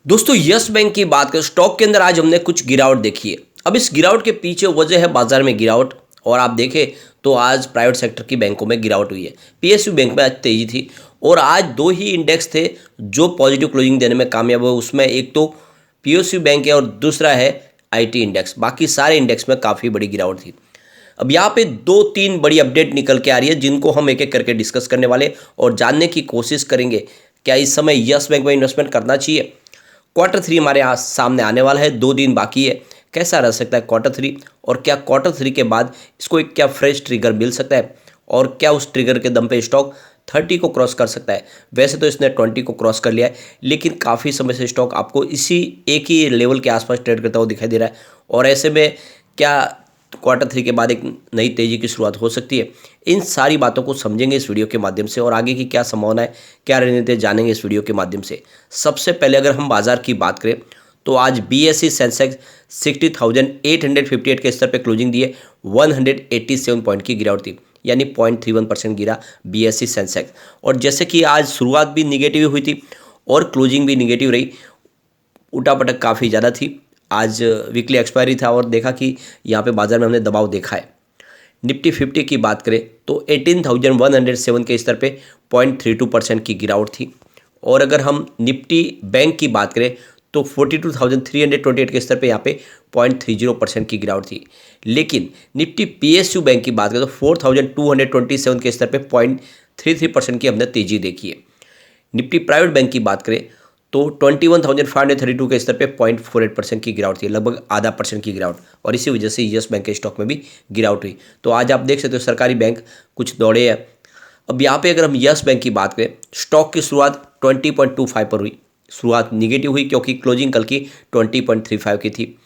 दोस्तों yes bank की बात करें स्टॉक के अंदर आज हमने कुछ गिरावट देखी है। अब इस गिरावट के पीछे वजह है बाजार में गिरावट। और आप देखें तो आज प्राइवेट सेक्टर की बैंकों में गिरावट हुई है। पीएसयू बैंक में आज तेजी थी और आज दो ही इंडेक्स थे जो पॉजिटिव क्लोजिंग देने में कामयाब हुए। उसमें एक तो पीएसयू बैंक है और दूसरा है आईटी इंडेक्स। बाकी सारे इंडेक्स में काफ़ी बड़ी गिरावट थी। अब यहाँ पे दो तीन बड़ी अपडेट निकल के आ रही है जिनको हम एक एक करके डिस्कस करने वाले और जानने की कोशिश करेंगे क्या इस समय यस बैंक में इन्वेस्टमेंट करना चाहिए। क्वार्टर 3 हमारे यहाँ सामने आने वाला है, 2 दिन बाकी है। कैसा रह सकता है क्वार्टर 3 और क्या क्वार्टर 3 के बाद इसको एक क्या फ्रेश ट्रिगर मिल सकता है और क्या उस ट्रिगर के दम पे स्टॉक 30 को क्रॉस कर सकता है। वैसे तो इसने 20 को क्रॉस कर लिया है लेकिन काफ़ी समय से स्टॉक आपको इसी एक ही लेवल के आसपास ट्रेड करता हुआ दिखाई दे रहा है। और ऐसे में क्या क्वार्टर 3 के बाद एक नई तेज़ी की शुरुआत हो सकती है। इन सारी बातों को समझेंगे इस वीडियो के माध्यम से और आगे की क्या संभावना है, क्या रणनीति जानेंगे इस वीडियो के माध्यम से। सबसे पहले अगर हम बाजार की बात करें तो आज बीएसई सेंसेक्स 60,858 के स्तर पर क्लोजिंग दिए। 187 पॉइंट की गिरावट थी यानी 0.31% गिरा बीएसई सेंसेक्स। और जैसे कि आज शुरुआत भी निगेटिव हुई थी और क्लोजिंग भी निगेटिव रही, उठापटक काफ़ी ज़्यादा थी। आज वीकली एक्सपायरी था और देखा कि यहाँ पे बाजार में हमने दबाव देखा है। निफ्टी 50 की बात करें तो 18,107 के स्तर पे 0.32% की गिरावट थी। और अगर हम निफ्टी बैंक की बात करें तो 42,328 के स्तर पे यहाँ पे 0.30% की गिरावट थी। लेकिन निफ्टी पीएसयू बैंक की बात करें तो 4,227 के स्तर पे 0.33% की हमने तेजी देखी है। निफ्टी प्राइवेट बैंक की बात करें तो 21,532 के स्तर पे 0.48% की गिरावट थी, लगभग आधा % की गिरावट। और इसी वजह से यस बैंक के स्टॉक में भी गिरावट हुई। तो आज आप देख सकते हो सरकारी बैंक कुछ दौड़े हैं। अब यहाँ पे अगर हम यस बैंक की बात करें, स्टॉक की शुरुआत 20.25 पर हुई। शुरुआत निगेटिव हुई क्योंकि क्लोजिंग कल की 20.35 की थी।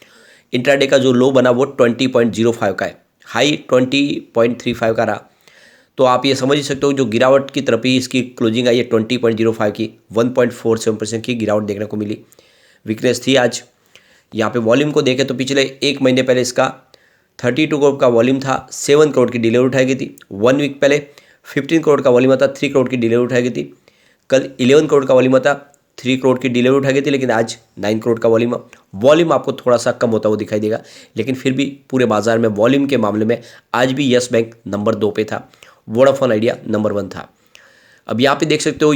इंट्राडे का जो लो बना वो 20.05 का है, हाई 20.35 का रहा। तो आप ये समझ ही सकते हो जो गिरावट की तरफ ही इसकी क्लोजिंग आई है 20.05 की, 1.47% की गिरावट देखने को मिली। वीकनेस थी आज। यहाँ पे वॉल्यूम को देखें तो पिछले एक महीने पहले इसका 32 करोड़ का वॉल्यूम था, 7 करोड़ की डिलीवरी उठाई गई थी। 1 वीक पहले 15 करोड़ का वॉल्यूम था, 3 करोड़ की डिलीवरी उठाई गई थी। कल 11 करोड़ का वॉल्यूम था, 3 करोड़ की डिलीवरी उठाई गई थी। लेकिन आज 9 करोड़ का वॉल्यूम आपको थोड़ा सा कम होता हुआ दिखाई देगा। लेकिन फिर भी पूरे बाजार में वॉल्यूम के मामले में आज भी यस बैंक नंबर 2 पे था, वोडाफोन आइडिया नंबर 1 था। अब यहाँ पे देख सकते हो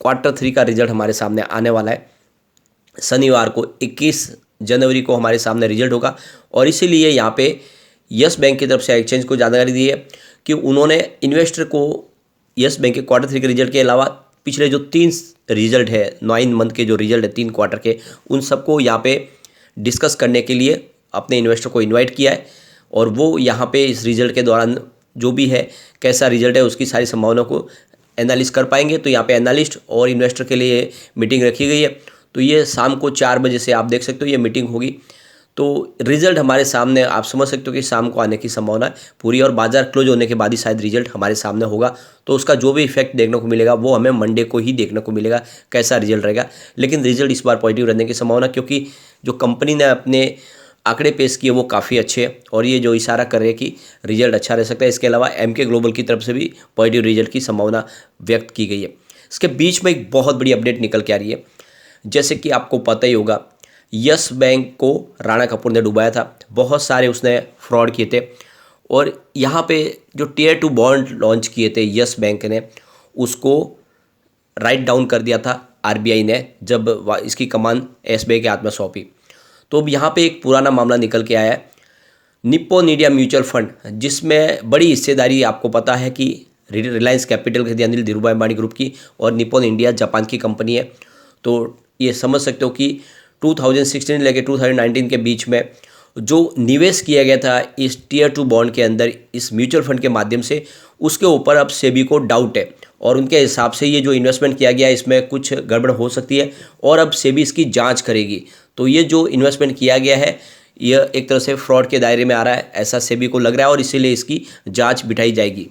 क्वार्टर 3 का रिजल्ट हमारे सामने आने वाला है। शनिवार को 21 जनवरी को हमारे सामने रिजल्ट होगा और इसीलिए यहाँ पे यस बैंक की तरफ से एक्सचेंज को जानकारी दी है कि उन्होंने इन्वेस्टर को यस बैंक के क्वार्टर 3 के रिजल्ट के अलावा पिछले जो 3 रिजल्ट है, 9 मंथ के जो रिजल्ट है 3 क्वार्टर के, उन सबको यहाँ पे डिस्कस करने के लिए अपने इन्वेस्टर को इन्वाइट किया है। और वो यहाँ पे इस रिजल्ट के दौरान जो भी है कैसा रिजल्ट है उसकी सारी संभावनाओं को एनालिस्ट कर पाएंगे। तो यहाँ पे एनालिस्ट और इन्वेस्टर के लिए मीटिंग रखी गई है। तो ये शाम को 4 बजे से आप देख सकते हो ये मीटिंग होगी। तो रिजल्ट हमारे सामने आप समझ सकते हो कि शाम को आने की संभावना है पूरी और बाजार क्लोज होने के बाद ही शायद रिजल्ट हमारे सामने होगा। तो उसका जो भी इफेक्ट देखने को मिलेगा वो हमें मंडे को ही देखने को मिलेगा कैसा रिजल्ट रहेगा। लेकिन रिजल्ट इस बार पॉजिटिव रहने की संभावना, क्योंकि जो कंपनी ने अपने आंकड़े पेश किए वो काफ़ी अच्छे हैं और ये जो इशारा कर रहे हैं कि रिजल्ट अच्छा रह सकता है। इसके अलावा एमके ग्लोबल की तरफ से भी पॉजिटिव रिजल्ट की संभावना व्यक्त की गई है। इसके बीच में एक बहुत बड़ी अपडेट निकल के आ रही है। जैसे कि आपको पता ही होगा यस बैंक को राणा कपूर ने डुबाया था, बहुत सारे उसने फ्रॉड किए थे। और यहाँ पे जो टियर 2 बॉन्ड लॉन्च किए थे यस बैंक ने, उसको राइट डाउन कर दिया था आरबीआई ने जब इसकी कमान एसबीआई के हाथ में सौंपी। तो अब यहाँ पे एक पुराना मामला निकल के आया है। निप्पॉन इंडिया म्यूचुअल फंड, जिसमें बड़ी हिस्सेदारी आपको पता है कि रिलायंस कैपिटल के अनिल धीरूभाई अंबानी ग्रुप की और निप्पॉन इंडिया जापान की कंपनी है। तो ये समझ सकते हो कि 2016 लेके 2019 के बीच में जो निवेश किया गया था इस टियर 2 बॉन्ड के अंदर इस म्यूचुअल फंड के माध्यम से, उसके ऊपर अब सेबी को डाउट है और उनके हिसाब से ये जो इन्वेस्टमेंट किया गया है इसमें कुछ गड़बड़ हो सकती है और अब सेबी इसकी जांच करेगी। तो ये जो इन्वेस्टमेंट किया गया है यह एक तरह से फ्रॉड के दायरे में आ रहा है, ऐसा सेबी को लग रहा है और इसीलिए इसकी जांच बिठाई जाएगी।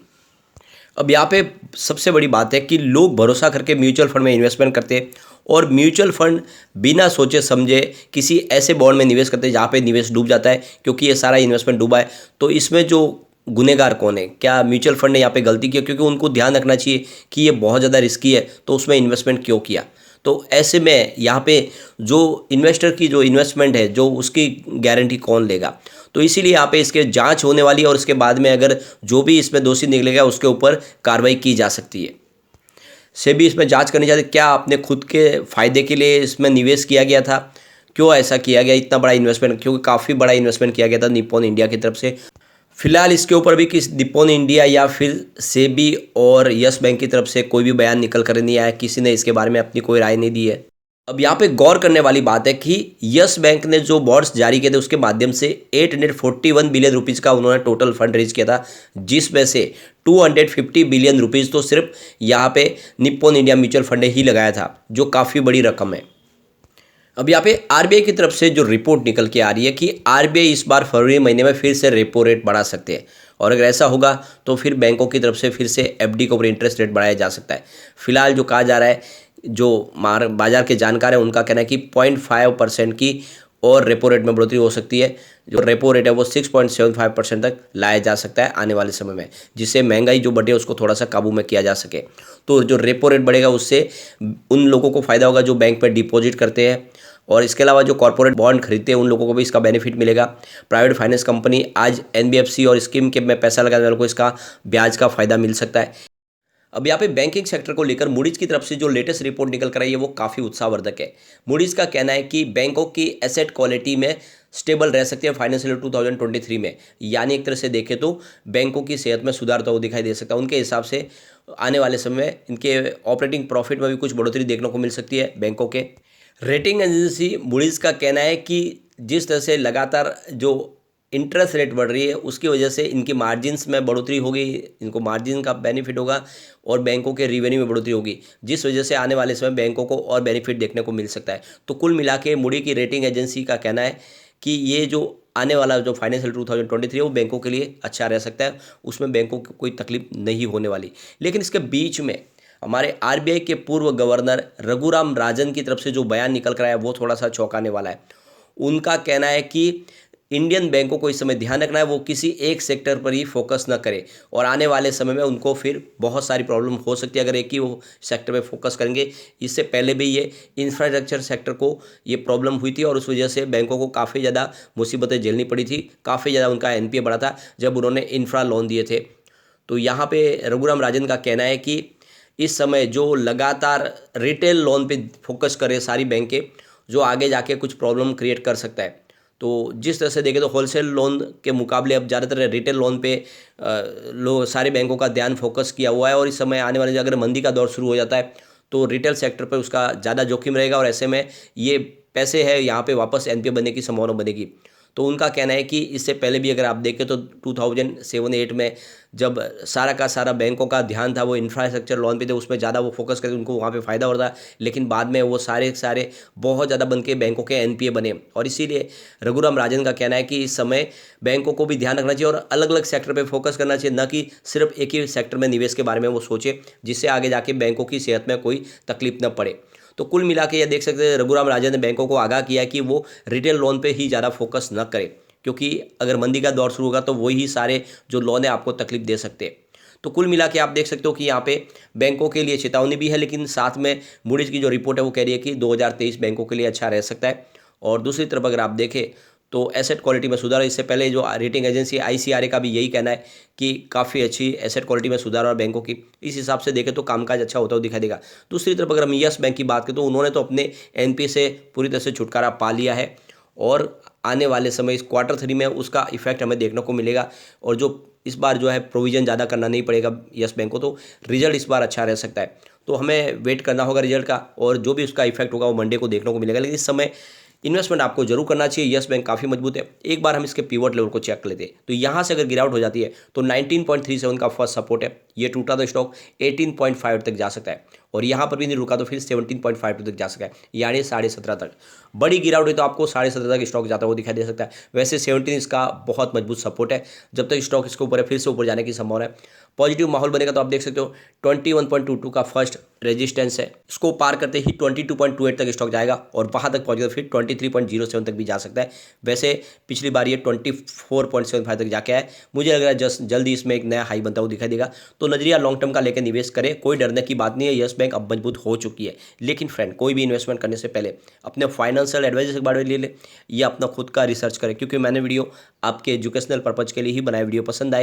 अब यहाँ पे सबसे बड़ी बात है कि लोग भरोसा करके म्यूचुअल फंड में इन्वेस्टमेंट करते हैं और म्यूचुअल फंड बिना सोचे समझे किसी ऐसे बॉन्ड में निवेश करते हैं जहाँ पे निवेश डूब जाता है, क्योंकि ये सारा इन्वेस्टमेंट डूबा है। तो इसमें जो गुनहगार कौन है? क्या म्यूचुअल फंड ने यहाँ पे गलती की? क्योंकि उनको ध्यान रखना चाहिए कि ये बहुत ज़्यादा रिस्की है, तो उसमें इन्वेस्टमेंट क्यों किया। तो ऐसे में यहाँ पे जो इन्वेस्टर की जो इन्वेस्टमेंट है जो उसकी गारंटी कौन लेगा। तो इसीलिए यहाँ पे इसके जांच होने वाली है और उसके बाद में अगर जो भी इसमें दोषी निकलेगा उसके ऊपर कार्रवाई की जा सकती है। सेबी इसमें जांच करनी चाहती है क्या अपने खुद के फ़ायदे के लिए इसमें निवेश किया गया था, क्यों ऐसा किया गया, इतना बड़ा इन्वेस्टमेंट, क्योंकि काफ़ी बड़ा इन्वेस्टमेंट किया गया था निप्पॉन इंडिया की तरफ से। फिलहाल इसके ऊपर भी किस निप्पॉन इंडिया या फिर सेबी और यस बैंक की तरफ से कोई भी बयान निकल कर नहीं आया, किसी ने इसके बारे में अपनी कोई राय नहीं दी है। अब यहाँ पे गौर करने वाली बात है कि यस बैंक ने जो बॉन्ड्स जारी किए थे उसके माध्यम से 841 बिलियन रुपीज़ का उन्होंने टोटल फंड रेज किया था, जिसमें से 250 बिलियन रुपीज़ तो सिर्फ यहाँ पे निप्पॉन इंडिया म्यूचुअल फंड ने ही लगाया था, जो काफ़ी बड़ी रकम है। अब यहाँ पे आरबीआई की तरफ से जो रिपोर्ट निकल के आ रही है कि आरबीआई इस बार फरवरी महीने में फिर से रेपो रेट बढ़ा सकते हैं, और अगर ऐसा होगा तो फिर बैंकों की तरफ से फिर से एफडी के ऊपर इंटरेस्ट रेट बढ़ाया जा सकता है। फिलहाल जो कहा जा रहा है, जो बाजार के जानकार हैं उनका कहना है कि 0.5% की और रेपो रेट में बढ़ोतरी हो सकती है। जो रेपो रेट है वो 6.75% तक लाया जा सकता है आने वाले समय में, जिससे महंगाई जो बढ़े उसको थोड़ा सा काबू में किया जा सके। तो जो रेपो रेट बढ़ेगा उससे उन लोगों को फ़ायदा होगा जो बैंक पर डिपॉजिट करते हैं, और इसके अलावा जो कॉर्पोरेट बॉन्ड खरीदते हैं उन लोगों को भी इसका बेनिफिट मिलेगा। प्राइवेट फाइनेंस कंपनी आज एनबीएफसी और स्कीम के में पैसा लगाने वालों को इसका ब्याज का फ़ायदा मिल सकता है। अब यहाँ पे बैंकिंग सेक्टर को लेकर मूडीज की तरफ से जो लेटेस्ट रिपोर्ट निकल कर आई है वो काफ़ी उत्साहवर्धक है। मूडीज का कहना है कि बैंकों की एसेट क्वालिटी में स्टेबल रह सकती है फाइनेंशियल ईयर 2023 में, यानी एक तरह से देखें तो बैंकों की सेहत में सुधार तो दिखाई दे सकता है। उनके हिसाब से आने वाले समय में इनके ऑपरेटिंग प्रॉफिट में भी कुछ बढ़ोतरी देखने को मिल सकती है बैंकों के। रेटिंग एजेंसी मूडीज का कहना है कि जिस तरह से लगातार जो इंटरेस्ट रेट बढ़ रही है उसकी वजह से इनकी मार्जिन्स में बढ़ोतरी होगी, इनको मार्जिन का बेनिफिट होगा और बैंकों के रिवेन्यू में बढ़ोतरी होगी, जिस वजह से आने वाले समय बैंकों को और बेनिफिट देखने को मिल सकता है। तो कुल मिला के मूडी की रेटिंग एजेंसी का कहना है कि ये जो आने वाला जो फाइनेंशियल 2023 है वो बैंकों के लिए अच्छा रह सकता है, उसमें बैंकों को कोई तकलीफ नहीं होने वाली। लेकिन इसके बीच में हमारे आरबीआई के पूर्व गवर्नर रघुराम राजन की तरफ से जो बयान निकल कर आया वो थोड़ा सा चौंकाने वाला है। उनका कहना है कि इंडियन बैंकों को इस समय ध्यान रखना है वो किसी एक सेक्टर पर ही फोकस न करें, और आने वाले समय में उनको फिर बहुत सारी प्रॉब्लम हो सकती है अगर एक ही वो सेक्टर में फोकस करेंगे। इससे पहले भी ये इंफ्रास्ट्रक्चर सेक्टर को ये प्रॉब्लम हुई थी और उस वजह से बैंकों को काफ़ी ज़्यादा मुसीबतें झेलनी पड़ी थी, काफ़ी ज़्यादा उनका एनपीए बढ़ा था जब उन्होंने इंफ्रा लोन दिए थे। तो यहाँ पे रघुराम राजन का कहना है कि इस समय जो लगातार रिटेल लोन पे फोकस करे सारी बैंकें, जो आगे जाके कुछ प्रॉब्लम क्रिएट कर सकता है। तो जिस तरह से देखें तो होलसेल लोन के मुकाबले अब ज़्यादातर रिटेल लोन पे सारे बैंकों का ध्यान फोकस किया हुआ है, और इस समय आने वाले अगर मंदी का दौर शुरू हो जाता है तो रिटेल सेक्टर पर उसका ज़्यादा जोखिम रहेगा, और ऐसे में ये पैसे है यहाँ पे वापस एनपीए बनने की संभावना बनेगी। तो उनका कहना है कि इससे पहले भी अगर आप देखें तो 2007-8 में जब सारा का सारा बैंकों का ध्यान था वो इंफ्रास्ट्रक्चर लोन पे थे, उसमें ज़्यादा वो फोकस करके उनको वहाँ पे फ़ायदा हो रहा था, लेकिन बाद में वो सारे बहुत ज़्यादा बन के बैंकों के एनपीए बने। और इसीलिए रघुराम राजन का कहना है कि इस समय बैंकों को भी ध्यान रखना चाहिए और अलग अलग सेक्टर पर फोकस करना चाहिए, न कि सिर्फ एक ही सेक्टर में निवेश के बारे में वो सोचे, जिससे आगे जाके बैंकों की सेहत में कोई तकलीफ न पड़े। तो कुल मिला के ये देख सकते हैं रघुराम राजन ने बैंकों को आगाह किया कि वो रिटेल लोन पे ही ज़्यादा फोकस न करें, क्योंकि अगर मंदी का दौर शुरू होगा तो वही सारे जो लोन है आपको तकलीफ दे सकते हैं। तो कुल मिला के आप देख सकते हो कि यहाँ पे बैंकों के लिए चेतावनी भी है, लेकिन साथ में मूडीज की जो रिपोर्ट है वो कह रही है कि 2023 बैंकों के लिए अच्छा रह सकता है। और दूसरी तरफ अगर आप देखें तो एसेट क्वालिटी में सुधार, इससे पहले जो रेटिंग एजेंसी आईसीआरए का भी यही कहना है कि काफ़ी अच्छी एसेट क्वालिटी में सुधार और बैंकों की, इस हिसाब से देखें तो कामकाज अच्छा होता हुआ दिखाई देगा। दूसरी तरफ अगर हम यस बैंक की बात करें तो उन्होंने तो अपने एनपीए से पूरी तरह से छुटकारा पा लिया है, और आने वाले समय इस Q3 में उसका इफेक्ट हमें देखने को मिलेगा, और जो इस बार जो है प्रोविज़न ज़्यादा करना नहीं पड़ेगा यस बैंक को, तो रिजल्ट इस बार अच्छा रह सकता है। तो हमें वेट करना होगा रिजल्ट का, और जो भी उसका इफेक्ट होगा वो मंडे को देखने को मिलेगा। लेकिन इस समय इन्वेस्टमेंट आपको जरूर करना चाहिए, यस बैंक काफ़ी मजबूत है। एक बार हम इसके पिवट लेवल को चेक कर लेते हैं, तो यहाँ से अगर गिरावट हो जाती है तो 19.37 का फर्स्ट सपोर्ट है, ये टूटा तो स्टॉक 18.5 तक जा सकता है, और यहाँ पर भी नहीं रुका तो फिर 17.52 तक जा सकता है, यानी 17.5 तक। बड़ी गिरावट हुई तो आपको 17.5 तक स्टॉक जाता हुआ दिखाई दे सकता है। वैसे 17 इसका बहुत मजबूत सपोर्ट है, जब तक स्टॉक इसके ऊपर है फिर से ऊपर जाने की संभावना है। पॉजिटिव माहौल बनेगा तो आप देख सकते हो 21.22 का फर्स्ट रेजिस्टेंस है, इसको पार करते ही 22.28 तक स्टॉक जाएगा, और वहाँ तक पहुँचेगा फिर 23.07 तक भी जा सकता है। वैसे पिछली बार ये 24.75 तक जाके आए, मुझे लग रहा है जल्दी इसमें एक नया हाई बनता हुआ दिखाई देगा। तो तो नजरिया लॉन्ग टर्म का लेकर निवेश करें, कोई डरने की बात नहीं है। यस बैंक अब मजबूत हो चुकी है, लेकिन फ्रेंड कोई भी इन्वेस्टमेंट करने से पहले अपने फाइनेंशियल एडवाइजर से बारे में ले ले या अपना खुद का रिसर्च करें, क्योंकि मैंने वीडियो आपके एजुकेशनल पर्पज के लिए ही बनाया। वीडियो पसंद आए